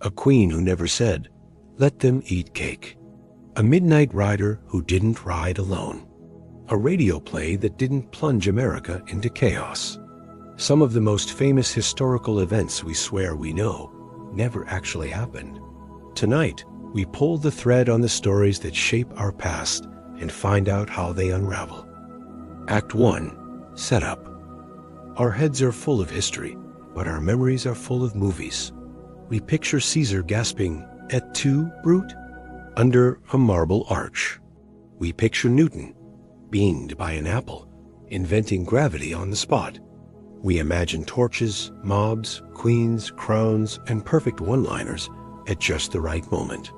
A queen who never said, "Let them eat cake." A midnight rider who didn't ride alone. A radio play that didn't plunge America into chaos. Some of the most famous historical events we swear we know never actually happened. Tonight, we pull the thread on the stories that shape our past and find out how they unravel. Act 1. Setup. Our heads are full of history, but our memories are full of movies. We picture Caesar gasping, "Et tu, brute?" under a marble arch. We picture Newton, beamed by an apple, inventing gravity on the spot. We imagine torches, mobs, queens, crowns, and perfect one-liners at just the right moment.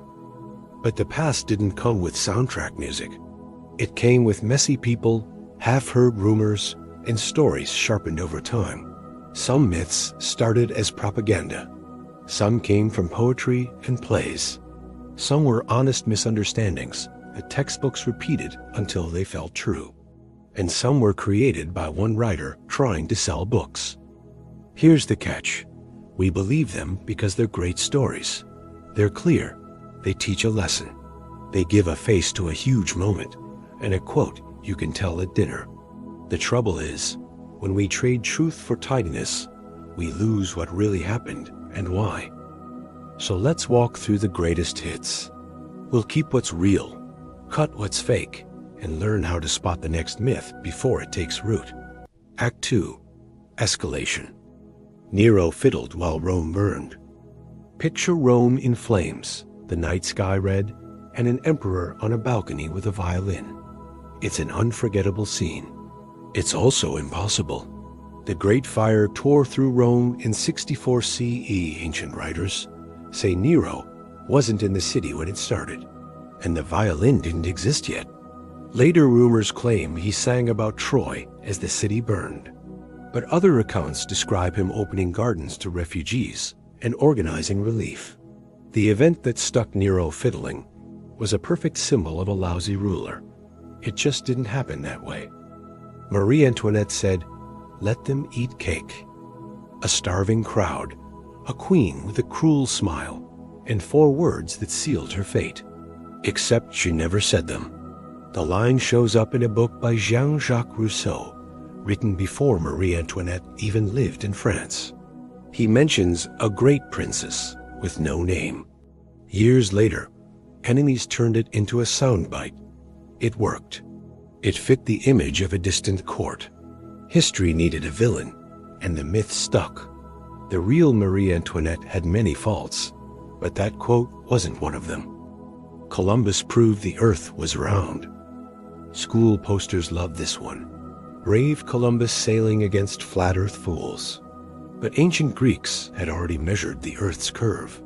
But the past didn't come with soundtrack music. It came with messy people, half-heard rumors, and stories sharpened over time. Some myths started as propaganda. Some came from poetry and plays. Some were honest misunderstandings that textbooks repeated until they felt true. And some were created by one writer trying to sell books. Here's the catch. We believe them because they're great stories. They're clear. They teach a lesson. They give a face to a huge moment and a quote you can tell at dinner. The trouble is, when we trade truth for tidiness, we lose what really happened and why. So let's walk through the greatest hits. We'll keep what's real, cut what's fake, and learn how to spot the next myth before it takes root. Act 2. Escalation. Nero fiddled while Rome burned. Picture Rome in flames, the night sky red, and an emperor on a balcony with a violin. It's an unforgettable scene. It's also impossible. The Great Fire tore through Rome in 64 CE, ancient writers say Nero wasn't in the city when it started, and the violin didn't exist yet. Later rumors claim he sang about Troy as the city burned, but other accounts describe him opening gardens to refugees and organizing relief. The event that stuck Nero fiddling was a perfect symbol of a lousy ruler. It just didn't happen that way. Marie Antoinette said, "Let them eat cake." A starving crowd, a queen with a cruel smile, and 4 words that sealed her fate. Except she never said them. The line shows up in a book by Jean-Jacques Rousseau, written before Marie Antoinette even lived in France. He mentions a great princess with no name. Years later, enemies turned it into a soundbite. It worked. It fit the image of a distant court. History needed a villain, and the myth stuck. The real Marie Antoinette had many faults, but that quote wasn't one of them. Columbus proved the earth was round. School posters love this one. Brave Columbus sailing against flat earth fools. But ancient Greeks had already measured the earth's curve.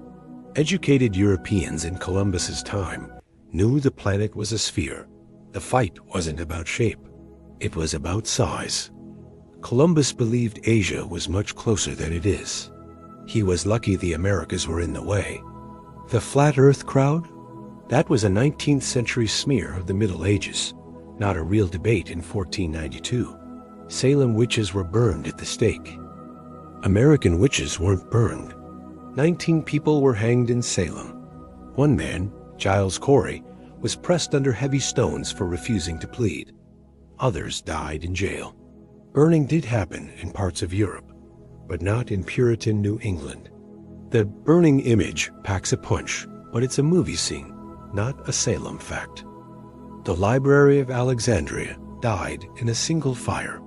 Educated Europeans in Columbus's time knew the planet was a sphere. The fight wasn't about shape. It was about size. Columbus believed Asia was much closer than it is. He was lucky the Americas were in the way. The flat earth crowd? That was a 19th century smear of the Middle Ages, not a real debate in 1492. Salem witches were burned at the stake. American witches weren't burned. 19 people were hanged in Salem. One man, Giles Corey, was pressed under heavy stones for refusing to plead. Others died in jail. Burning did happen in parts of Europe, but not in Puritan New England. The burning image packs a punch, but it's a movie scene, not a Salem fact. The Library of Alexandria died in a single fire.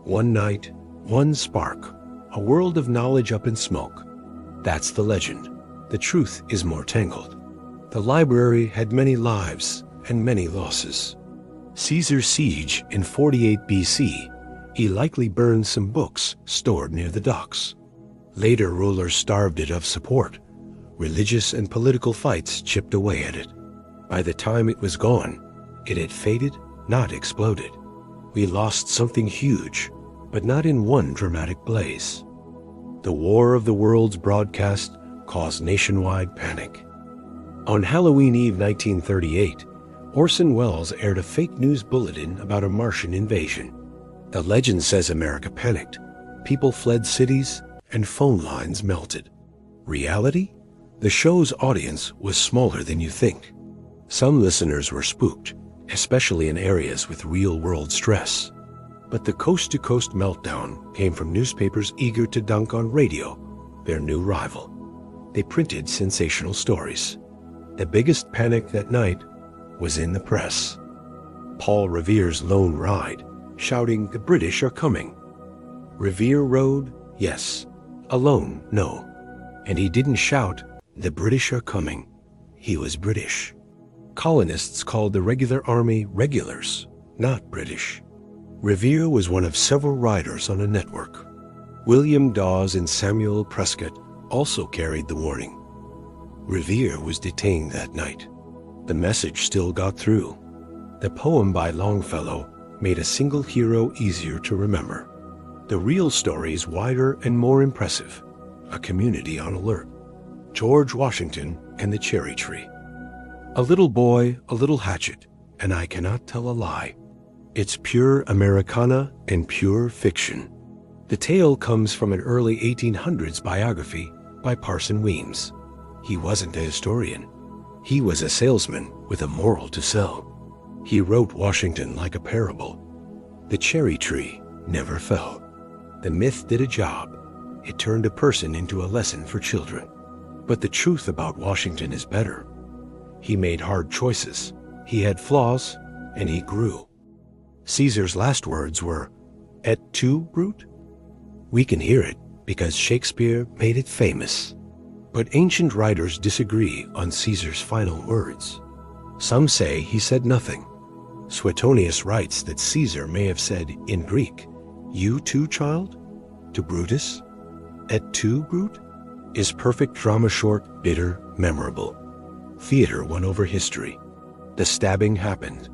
One night, one spark, a world of knowledge up in smoke. That's the legend. The truth is more tangled. The library had many lives and many losses. Caesar's siege in 48 BC, he likely burned some books stored near the docks. Later rulers starved it of support. Religious and political fights chipped away at it. By the time it was gone, it had faded, not exploded. We lost something huge, but not in one dramatic blaze. The War of the Worlds broadcast caused nationwide panic. On Halloween Eve 1938, Orson Welles aired a fake news bulletin about a Martian invasion. The legend says America panicked. People fled cities and phone lines melted. Reality? The show's audience was smaller than you think. Some listeners were spooked, especially in areas with real-world stress. But the coast-to-coast meltdown came from newspapers eager to dunk on radio, their new rival. They printed sensational stories. The biggest panic that night was in the press. Paul Revere's lone ride, shouting, "The British are coming." Revere rode, yes. Alone, no. And he didn't shout, "The British are coming." He was British. Colonists called the regular army regulars, not British. Revere was one of several riders on a network. William Dawes and Samuel Prescott also carried the warning. Revere was detained that night. The message still got through. The poem by Longfellow made a single hero easier to remember. The real story is wider and more impressive. A community on alert. George Washington and the Cherry Tree. A little boy, a little hatchet, and I cannot tell a lie. It's pure Americana and pure fiction. The tale comes from an early 1800s biography by Parson Weems. He wasn't a historian. He was a salesman with a moral to sell. He wrote Washington like a parable. The cherry tree never fell. The myth did a job. It turned a person into a lesson for children. But the truth about Washington is better. He made hard choices. He had flaws, and he grew. Caesar's last words were, "Et tu, Brute?" We can hear it because Shakespeare made it famous. But ancient writers disagree on Caesar's final words. Some say he said nothing. Suetonius writes that Caesar may have said in Greek, "You too, child?" to Brutus. "Et tu, Brute?" Is perfect drama short, bitter, memorable. Theater won over history. The stabbing happened.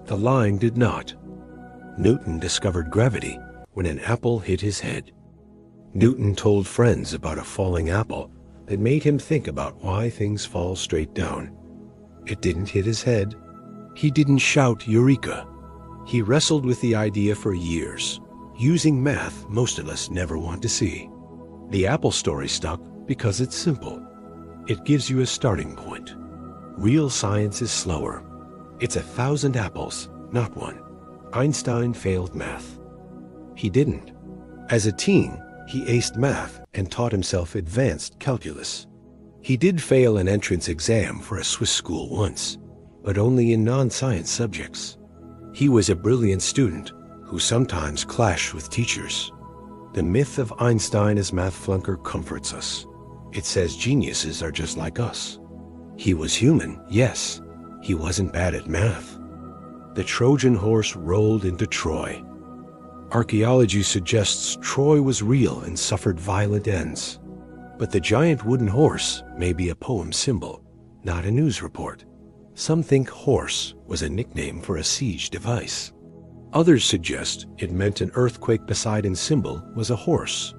The line did not. Newton discovered gravity when an apple hit his head. Newton told friends about a falling apple that made him think about why things fall straight down. It didn't hit his head. He didn't shout Eureka. He wrestled with the idea for years, using math most of us never want to see. The apple story stuck because it's simple. It gives you a starting point. Real science is slower. It's 1,000 apples, not one. Einstein failed math. He didn't. As a teen, he aced math and taught himself advanced calculus. He did fail an entrance exam for a Swiss school once, but only in non-science subjects. He was a brilliant student who sometimes clashed with teachers. The myth of Einstein as math flunker comforts us. It says geniuses are just like us. He was human, yes. He wasn't bad at math. The Trojan Horse rolled into Troy. Archaeology suggests Troy was real and suffered violent ends. But the giant wooden horse may be a poem symbol, not a news report. Some think horse was a nickname for a siege device. Others suggest it meant an earthquake Poseidon symbol was a horse.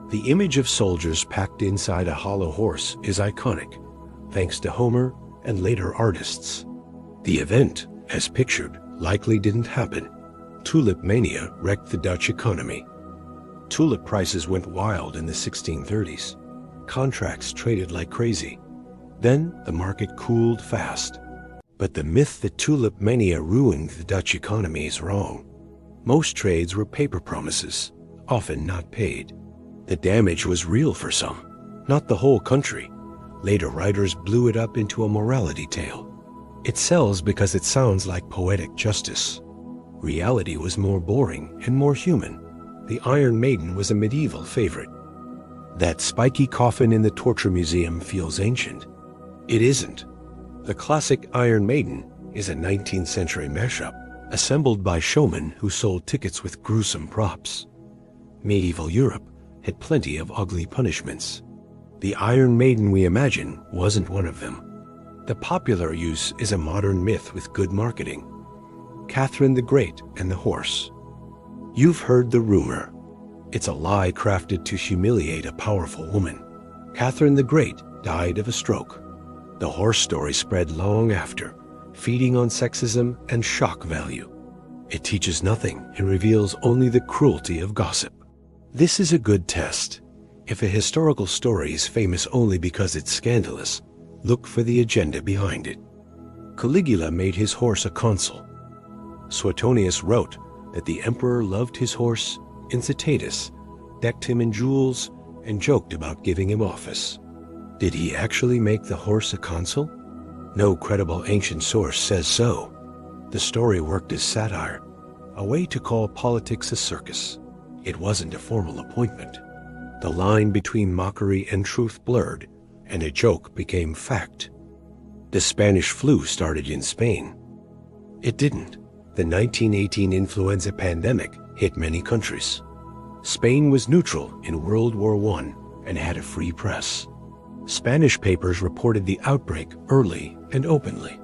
The image of soldiers packed inside a hollow horse is iconic, thanks to Homer and later artists. The event, as pictured, likely didn't happen. Tulip mania wrecked the Dutch economy. Tulip prices went wild in the 1630s. Contracts traded like crazy. Then the market cooled fast. But the myth that tulip mania ruined the Dutch economy is wrong. Most trades were paper promises, often not paid. The damage was real for some, not the whole country. Later writers blew it up into a morality tale. It sells because it sounds like poetic justice. Reality was more boring and more human. The Iron Maiden was a medieval favorite. That spiky coffin in the Torture Museum feels ancient. It isn't. The classic Iron Maiden is a 19th century mashup, assembled by showmen who sold tickets with gruesome props. Medieval Europe had plenty of ugly punishments. The Iron Maiden we imagine wasn't one of them. The popular use is a modern myth with good marketing. Catherine the Great and the Horse. You've heard the rumor. It's a lie crafted to humiliate a powerful woman. Catherine the Great died of a stroke. The horse story spread long after, feeding on sexism and shock value. It teaches nothing and reveals only the cruelty of gossip. This is a good test. If a historical story is famous only because it's scandalous, look for the agenda behind it. Caligula made his horse a consul. Suetonius wrote that the emperor loved his horse Incitatus, decked him in jewels, and joked about giving him office. Did he actually make the horse a consul? No credible ancient source says so. The story worked as satire, a way to call politics a circus. It wasn't a formal appointment. The line between mockery and truth blurred, and a joke became fact. The Spanish flu started in Spain. It didn't. The 1918 influenza pandemic hit many countries. Spain was neutral in World War I and had a free press. Spanish papers reported the outbreak early and openly.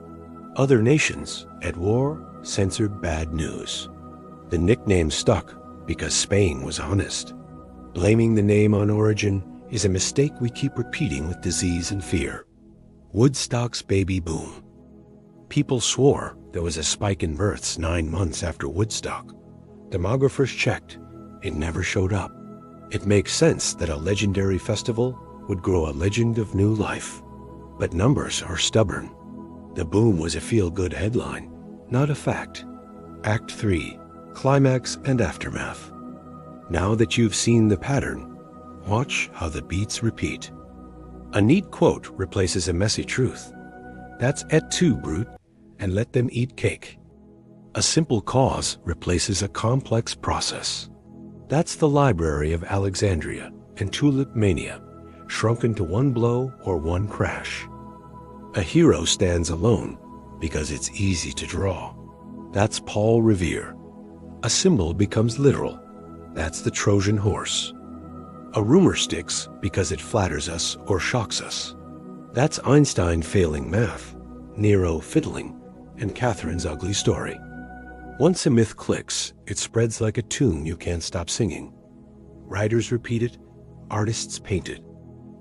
Other nations, at war, censored bad news. The nickname stuck because Spain was honest. Blaming the name on origin is a mistake we keep repeating with disease and fear. Woodstock's baby boom. People swore there was a spike in births 9 months after Woodstock. Demographers checked. It never showed up. It makes sense that a legendary festival would grow a legend of new life. But numbers are stubborn. The boom was a feel-good headline, not a fact. Act 3. Climax and aftermath. Now that you've seen the pattern, watch how the beats repeat. A neat quote replaces a messy truth. That's et tu, brute, and let them eat cake. A simple cause replaces a complex process. That's the Library of Alexandria and Tulip mania, shrunken to one blow or one crash. A hero stands alone because it's easy to draw. That's Paul Revere. A symbol becomes literal. That's the Trojan Horse. A rumor sticks because it flatters us or shocks us. That's Einstein failing math, Nero fiddling, and Catherine's ugly story. Once a myth clicks, it spreads like a tune you can't stop singing. Writers repeat it, artists paint it.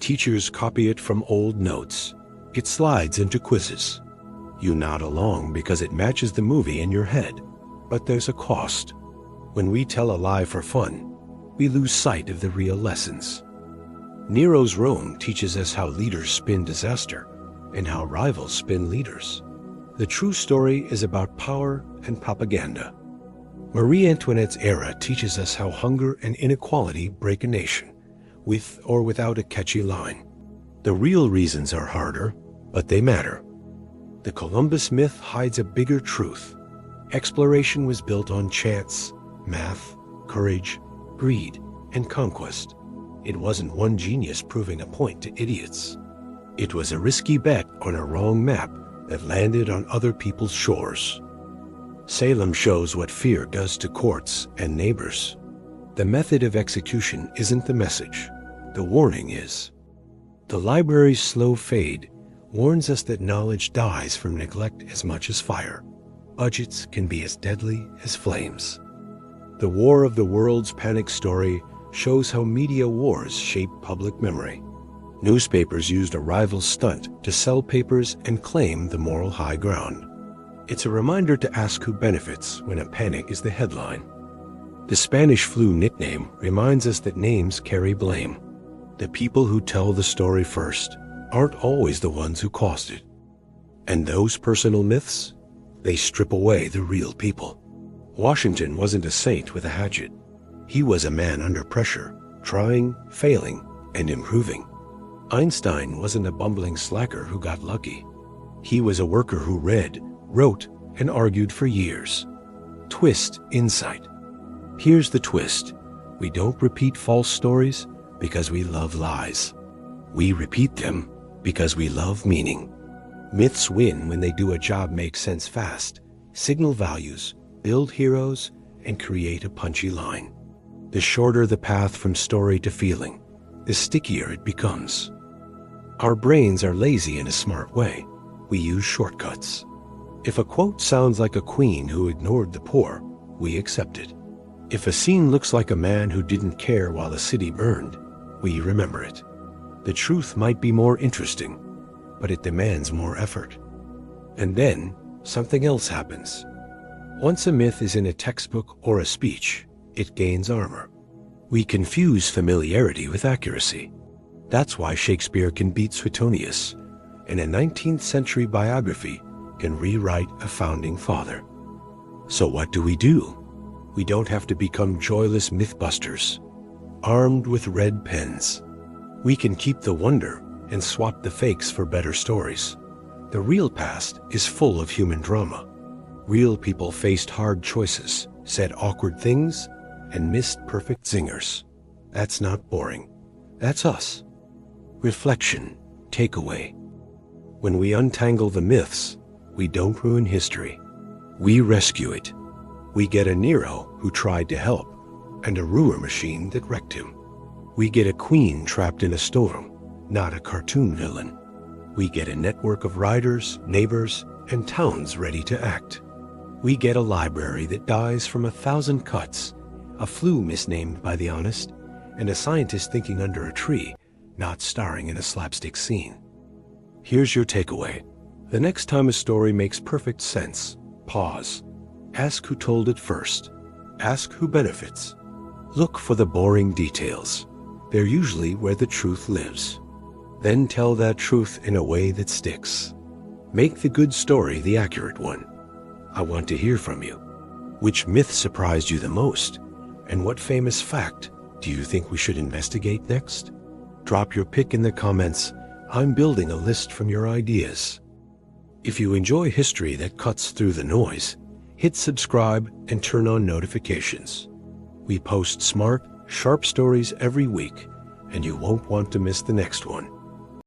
Teachers copy it from old notes. It slides into quizzes. You nod along because it matches the movie in your head. But there's a cost. When we tell a lie for fun, we lose sight of the real lessons. Nero's Rome teaches us how leaders spin disaster and how rivals spin leaders. The true story is about power and propaganda. Marie Antoinette's era teaches us how hunger and inequality break a nation, with or without a catchy line. The real reasons are harder, but they matter. The Columbus myth hides a bigger truth. Exploration was built on chance, math, courage, greed, and conquest. It wasn't one genius proving a point to idiots. It was a risky bet on a wrong map that landed on other people's shores. Salem shows what fear does to courts and neighbors. The method of execution isn't the message. The warning is. The library's slow fade warns us that knowledge dies from neglect as much as fire. Budgets can be as deadly as flames. The War of the Worlds panic story shows how media wars shape public memory. Newspapers used a rival's stunt to sell papers and claim the moral high ground. It's a reminder to ask who benefits when a panic is the headline. The Spanish flu nickname reminds us that names carry blame. The people who tell the story first aren't always the ones who caused it. And those personal myths, they strip away the real people. Washington wasn't a saint with a hatchet. He was a man under pressure, trying, failing, and improving. Einstein wasn't a bumbling slacker who got lucky. He was a worker who read, wrote, and argued for years. Twist insight. Here's the twist. We don't repeat false stories because we love lies. We repeat them because we love meaning. Myths win when they do a job make sense fast, signal values, build heroes, and create a punchy line. The shorter the path from story to feeling, the stickier it becomes. Our brains are lazy in a smart way. We use shortcuts. If a quote sounds like a queen who ignored the poor, we accept it. If a scene looks like a man who didn't care while a city burned, we remember it. The truth might be more interesting, but it demands more effort. And then something else happens. Once a myth is in a textbook or a speech, it gains armor. We confuse familiarity with accuracy. That's why Shakespeare can beat Suetonius, and a 19th century biography can rewrite a founding father. So what do? We don't have to become joyless mythbusters, armed with red pens. We can keep the wonder and swap the fakes for better stories. The real past is full of human drama. Real people faced hard choices, said awkward things, and missed perfect zingers. That's not boring. That's us. Reflection, takeaway. When we untangle the myths, we don't ruin history. We rescue it. We get a Nero who tried to help, and a ruler machine that wrecked him. We get a queen trapped in a storm, not a cartoon villain. We get a network of riders, neighbors, and towns ready to act. We get a library that dies from 1,000 cuts, a flu misnamed by the honest, and a scientist thinking under a tree, not starring in a slapstick scene. Here's your takeaway. The next time a story makes perfect sense, pause. Ask who told it first. Ask who benefits. Look for the boring details. They're usually where the truth lives. Then tell that truth in a way that sticks. Make the good story the accurate one. I want to hear from you. Which myth surprised you the most? And what famous fact do you think we should investigate next? Drop your pick in the comments. I'm building a list from your ideas. If you enjoy history that cuts through the noise, hit subscribe and turn on notifications. We post smart, sharp stories every week, and you won't want to miss the next one.